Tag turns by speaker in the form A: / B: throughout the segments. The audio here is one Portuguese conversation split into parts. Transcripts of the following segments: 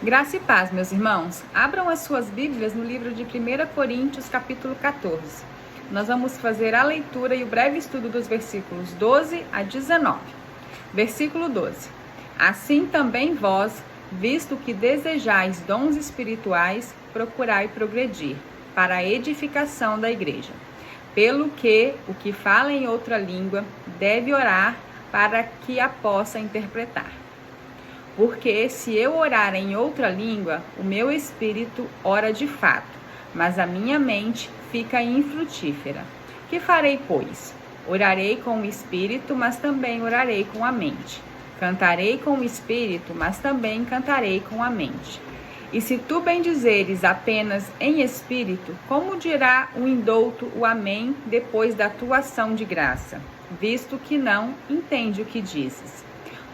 A: Graça e paz, meus irmãos. Abram as suas Bíblias no livro de 1 Coríntios, capítulo 14. Nós vamos fazer a leitura e o breve estudo dos versículos 12 a 19. Versículo 12. Assim também vós, visto que desejais dons espirituais, procurai progredir para a edificação da igreja. Pelo que o que fala em outra língua deve orar para que a possa interpretar. Porque se eu orar em outra língua, o meu espírito ora de fato, mas a minha mente fica infrutífera. Que farei, pois? Orarei com o espírito, mas também orarei com a mente. Cantarei com o espírito, mas também cantarei com a mente. E se tu bendizeres apenas em espírito, como dirá o indouto o amém depois da tua ação de graça, visto que não entende o que dizes?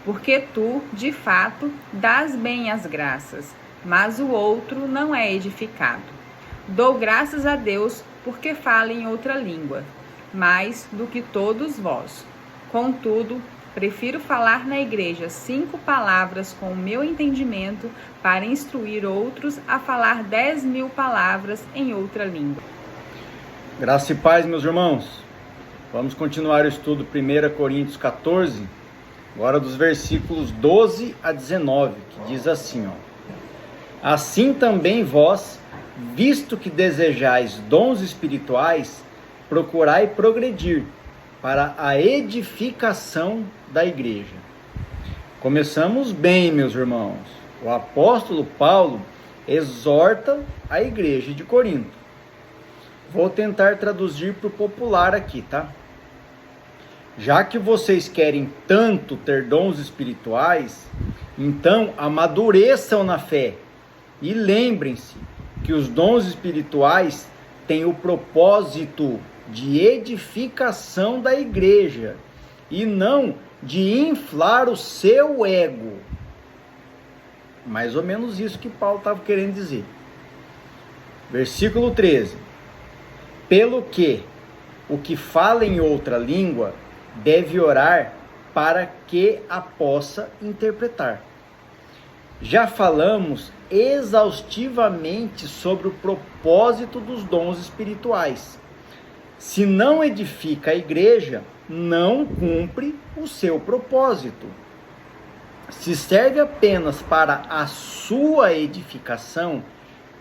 A: Porque tu, de fato, dás bem as graças, mas o outro não é edificado. Dou graças a Deus porque falo em outra língua, mais do que todos vós. Contudo, prefiro falar na igreja 5 palavras com o meu entendimento para instruir outros a falar 10.000 palavras em outra língua.
B: Graça e paz, meus irmãos. Vamos continuar o estudo 1 Coríntios 14, agora dos versículos 12 a 19, que diz assim, Assim também vós, visto que desejais dons espirituais, procurai progredir para a edificação da igreja. Começamos bem, meus irmãos. O apóstolo Paulo exorta a igreja de Corinto. Vou tentar traduzir para o popular aqui, tá? Já que vocês querem tanto ter dons espirituais, então amadureçam na fé e lembrem-se que os dons espirituais têm o propósito de edificação da igreja e não de inflar o seu ego. Mais ou menos isso que Paulo estava querendo dizer. Versículo 13. Pelo que o que fala em outra língua deve orar para que a possa interpretar. Já falamos exaustivamente sobre o propósito dos dons espirituais. Se não edifica a igreja, não cumpre o seu propósito. Se serve apenas para a sua edificação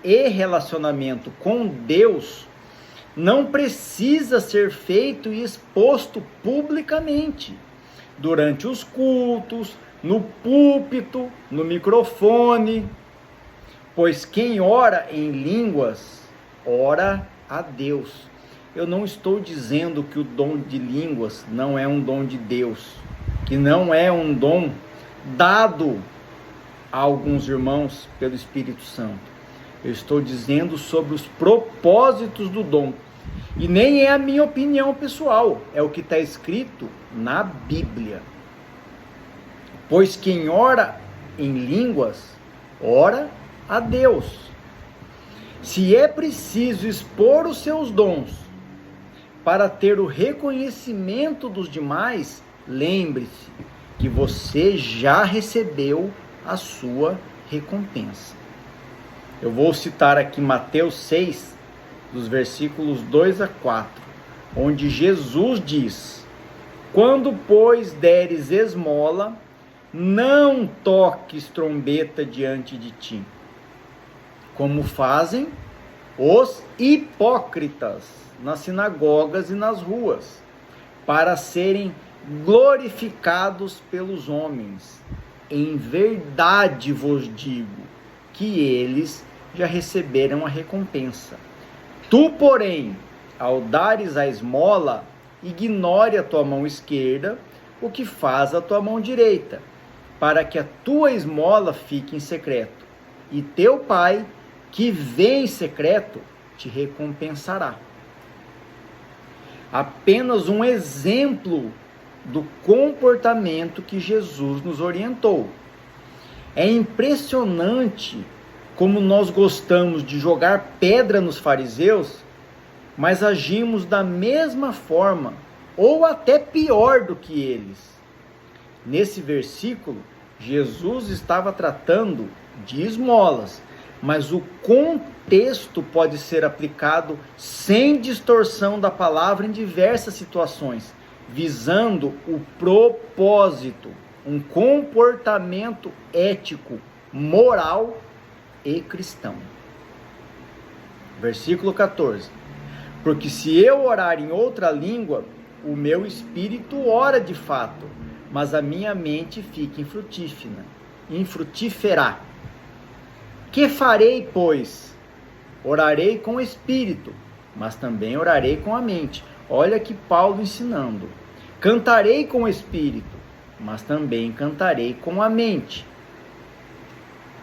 B: e relacionamento com Deus, não precisa ser feito e exposto publicamente, durante os cultos, no púlpito, no microfone, pois quem ora em línguas, ora a Deus. Eu não estou dizendo que o dom de línguas não é um dom de Deus, que não é um dom dado a alguns irmãos pelo Espírito Santo. Eu estou dizendo sobre os propósitos do dom. E nem é a minha opinião pessoal, é o que está escrito na Bíblia. Pois quem ora em línguas, ora a Deus. Se é preciso expor os seus dons para ter o reconhecimento dos demais, lembre-se que você já recebeu a sua recompensa. Eu vou citar aqui Mateus 6, dos versículos 2 a 4, onde Jesus diz: Quando, pois, deres esmola, não toques trombeta diante de ti, como fazem os hipócritas nas sinagogas e nas ruas, para serem glorificados pelos homens. Em verdade vos digo que eles já receberam a recompensa. Tu, porém, ao dares a esmola, ignore a tua mão esquerda o que faz a tua mão direita, para que a tua esmola fique em secreto, e teu Pai, que vê em secreto, te recompensará. Apenas um exemplo do comportamento que Jesus nos orientou. É impressionante como nós gostamos de jogar pedra nos fariseus, mas agimos da mesma forma, ou até pior do que eles. Nesse versículo, Jesus estava tratando de esmolas, mas o contexto pode ser aplicado sem distorção da palavra em diversas situações, visando o propósito, um comportamento ético, moral e cristão. Versículo 14. Porque se eu orar em outra língua, o meu espírito ora de fato, mas a minha mente fica infrutífera. Que farei, pois? Orarei com o espírito, mas também orarei com a mente. Olha aqui Paulo ensinando. Cantarei com o espírito, mas também cantarei com a mente.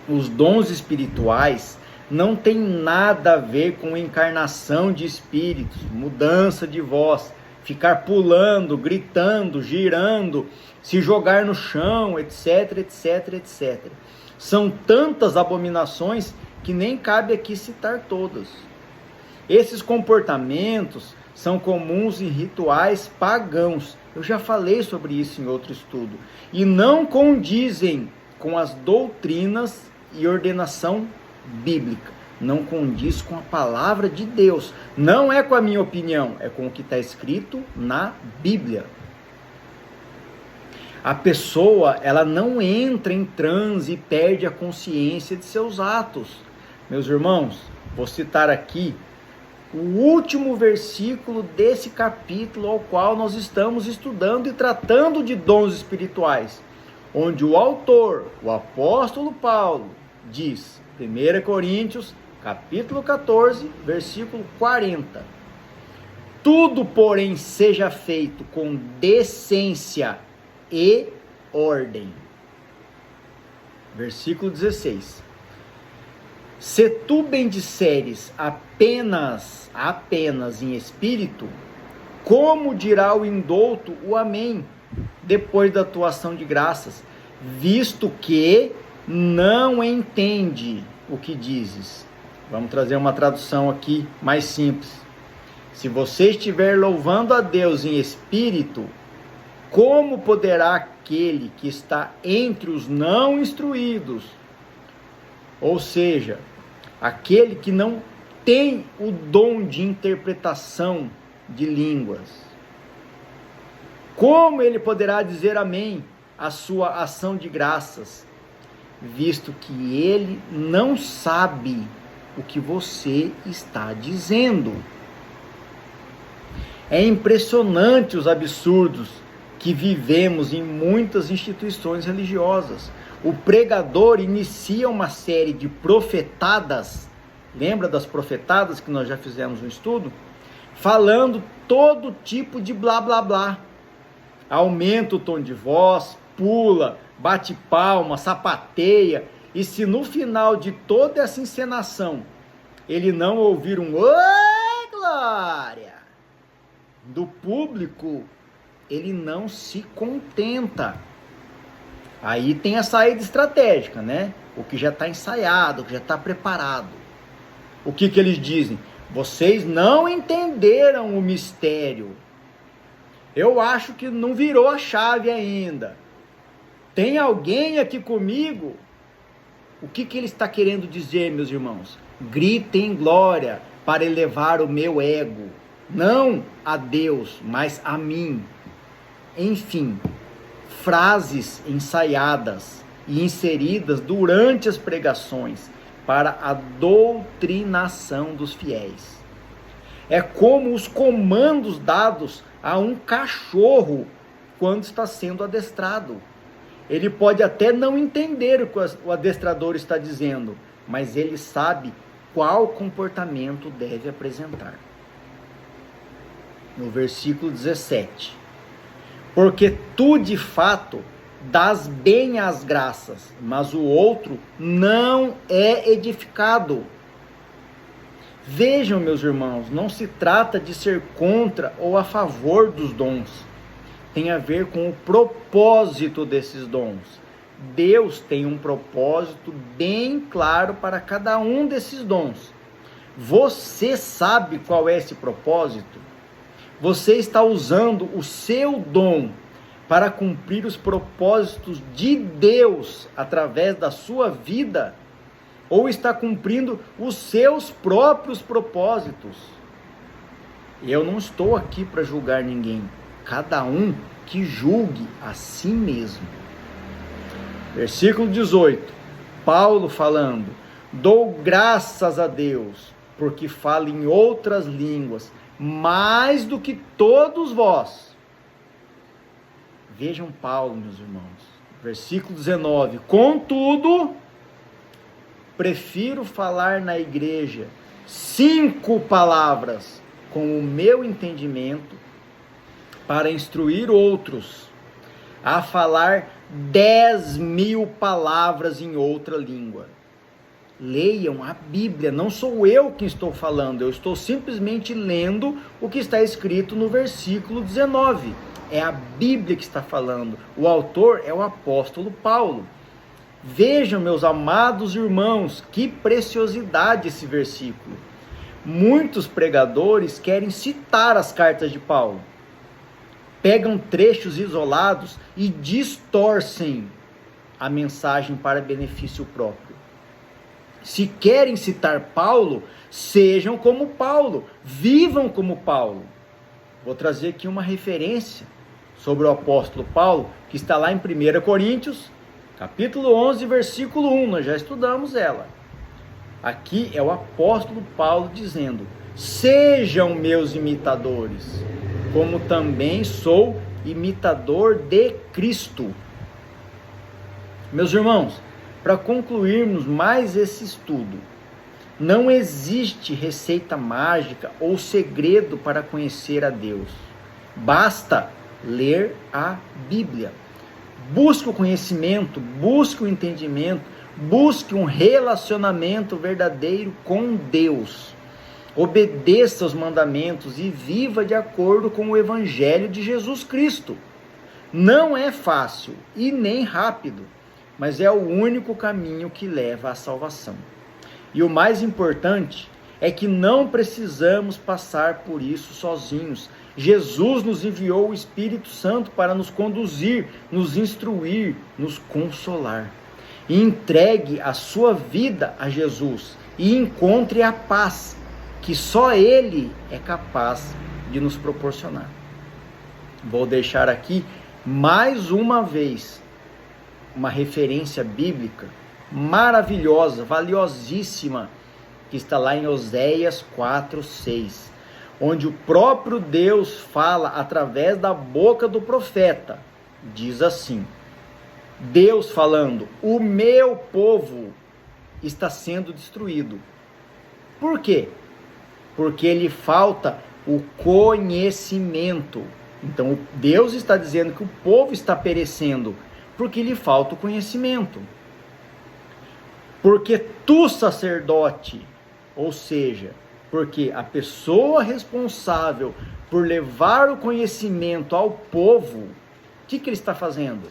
B: Os dons espirituais não têm nada a ver com encarnação de espíritos, mudança de voz, ficar pulando, gritando, girando, se jogar no chão, etc, etc, etc. São tantas abominações que nem cabe aqui citar todas. Esses comportamentos são comuns em rituais pagãos. Eu já falei sobre isso em outro estudo. E não condizem com as doutrinas e ordenação bíblica. Não condiz com a palavra de Deus. Não é com a minha opinião, é com o que está escrito na Bíblia. A pessoa, ela não entra em transe e perde a consciência de seus atos. Meus irmãos, vou citar aqui o último versículo desse capítulo ao qual nós estamos estudando e tratando de dons espirituais, onde o autor, o apóstolo Paulo, diz, 1 Coríntios, capítulo 14, versículo 40. Tudo, porém, seja feito com decência e ordem. Versículo 16. Se tu bendisseres apenas em espírito, como dirá o indouto o amém, depois da tua ação de graças, visto que não entende o que dizes. Vamos trazer uma tradução aqui mais simples. Se você estiver louvando a Deus em espírito, como poderá aquele que está entre os não instruídos, ou seja, aquele que não tem o dom de interpretação de línguas, como ele poderá dizer amém à sua ação de graças, visto que ele não sabe o que você está dizendo? É impressionante os absurdos que vivemos em muitas instituições religiosas. O pregador inicia uma série de profetadas, lembra das profetadas que nós já fizemos um estudo? Falando todo tipo de blá blá blá. Aumenta o tom de voz, pula, bate palma, sapateia, e se no final de toda essa encenação ele não ouvir um oi, glória do público, ele não se contenta. Aí tem a saída estratégica, né? O que já está ensaiado, o que já está preparado. O que eles dizem? Vocês não entenderam o mistério. Eu acho que não virou a chave ainda. Tem alguém aqui comigo? O que ele está querendo dizer, meus irmãos? Gritem glória para elevar o meu ego. Não a Deus, mas a mim. Enfim, frases ensaiadas e inseridas durante as pregações para a doutrinação dos fiéis. É como os comandos dados a um cachorro quando está sendo adestrado. Ele pode até não entender o que o adestrador está dizendo, mas ele sabe qual comportamento deve apresentar. No versículo 17. Porque tu, de fato, dás bem as graças, mas o outro não é edificado. Vejam, meus irmãos, não se trata de ser contra ou a favor dos dons. Tem a ver com o propósito desses dons. Deus tem um propósito bem claro para cada um desses dons. Você sabe qual é esse propósito? Você está usando o seu dom para cumprir os propósitos de Deus através da sua vida, ou está cumprindo os seus próprios propósitos? Eu não estou aqui para julgar ninguém. Cada um que julgue a si mesmo. Versículo 18. Paulo falando: dou graças a Deus, porque falo em outras línguas, mais do que todos vós. Vejam Paulo, meus irmãos. Versículo 19. Contudo, prefiro falar na igreja 5 palavras com o meu entendimento para instruir outros, a falar 10.000 palavras em outra língua. Leiam a Bíblia, não sou eu quem estou falando, eu estou simplesmente lendo o que está escrito no versículo 19. É a Bíblia que está falando, o autor é o apóstolo Paulo. Vejam, meus amados irmãos, que preciosidade esse versículo. Muitos pregadores querem citar as cartas de Paulo, pegam trechos isolados e distorcem a mensagem para benefício próprio. Se querem citar Paulo, sejam como Paulo, vivam como Paulo. Vou trazer aqui uma referência sobre o apóstolo Paulo, que está lá em 1 Coríntios, capítulo 11, versículo 1, nós já estudamos ela. Aqui é o apóstolo Paulo dizendo: sejam meus imitadores, como também sou imitador de Cristo. Meus irmãos, para concluirmos mais esse estudo, não existe receita mágica ou segredo para conhecer a Deus. Basta ler a Bíblia. Busque o conhecimento, busque o entendimento, busque um relacionamento verdadeiro com Deus. Obedeça os mandamentos e viva de acordo com o Evangelho de Jesus Cristo. Não é fácil e nem rápido, mas é o único caminho que leva à salvação. E o mais importante é que não precisamos passar por isso sozinhos. Jesus nos enviou o Espírito Santo para nos conduzir, nos instruir, nos consolar. E entregue a sua vida a Jesus e encontre a paz que só Ele é capaz de nos proporcionar. Vou deixar aqui mais uma vez uma referência bíblica maravilhosa, valiosíssima, que está lá em Oséias 4:6, onde o próprio Deus fala através da boca do profeta. Diz assim: Deus falando: o meu povo está sendo destruído. Por quê? Porque lhe falta o conhecimento. Então Deus está dizendo que o povo está perecendo porque lhe falta o conhecimento. Porque tu, sacerdote, ou seja, porque a pessoa responsável por levar o conhecimento ao povo, o que ele está fazendo?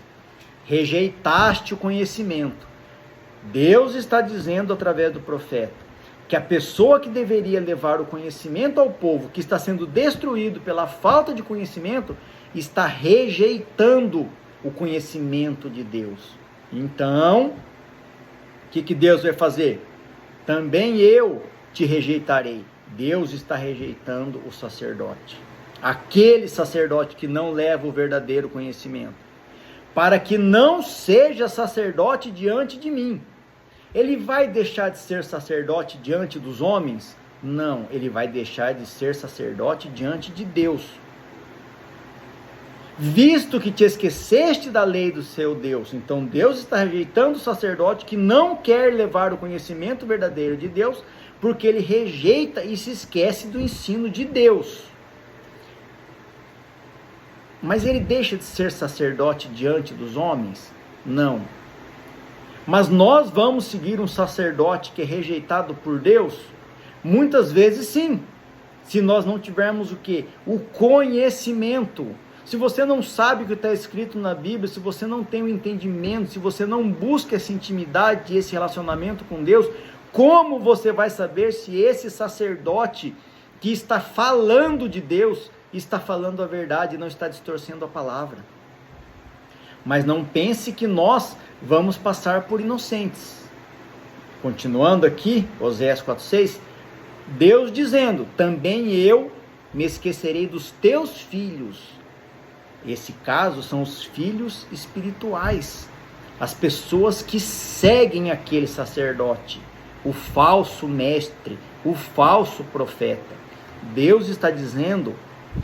B: Rejeitaste o conhecimento. Deus está dizendo através do profeta que a pessoa que deveria levar o conhecimento ao povo, que está sendo destruído pela falta de conhecimento, está rejeitando o conhecimento de Deus. Então, o que Deus vai fazer? Também eu te rejeitarei. Deus está rejeitando o sacerdote, aquele sacerdote que não leva o verdadeiro conhecimento, para que não seja sacerdote diante de mim. Ele vai deixar de ser sacerdote diante dos homens? Não, ele vai deixar de ser sacerdote diante de Deus. Visto que te esqueceste da lei do seu Deus, então Deus está rejeitando o sacerdote que não quer levar o conhecimento verdadeiro de Deus, porque ele rejeita e se esquece do ensino de Deus. Mas ele deixa de ser sacerdote diante dos homens? Não. Mas nós vamos seguir um sacerdote que é rejeitado por Deus? Muitas vezes sim, se nós não tivermos o quê? O conhecimento. Se você não sabe o que está escrito na Bíblia, se você não tem o entendimento, se você não busca essa intimidade e esse relacionamento com Deus, como você vai saber se esse sacerdote que está falando de Deus está falando a verdade e não está distorcendo a palavra? mas não pense que nós vamos passar por inocentes. Continuando aqui, Oséias 4:6, Deus dizendo: também eu me esquecerei dos teus filhos. Esse caso são os filhos espirituais, as pessoas que seguem aquele sacerdote, o falso mestre, o falso profeta. Deus está dizendo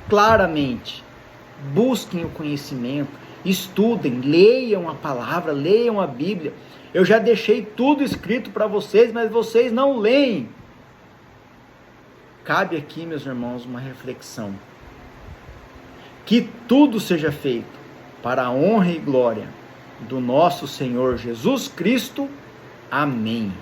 B: claramente: busquem o conhecimento, estudem, leiam a palavra, leiam a Bíblia. Eu já deixei tudo escrito para vocês, mas vocês não leem. Cabe aqui, meus irmãos, uma reflexão. Que tudo seja feito para a honra e glória do nosso Senhor Jesus Cristo. Amém.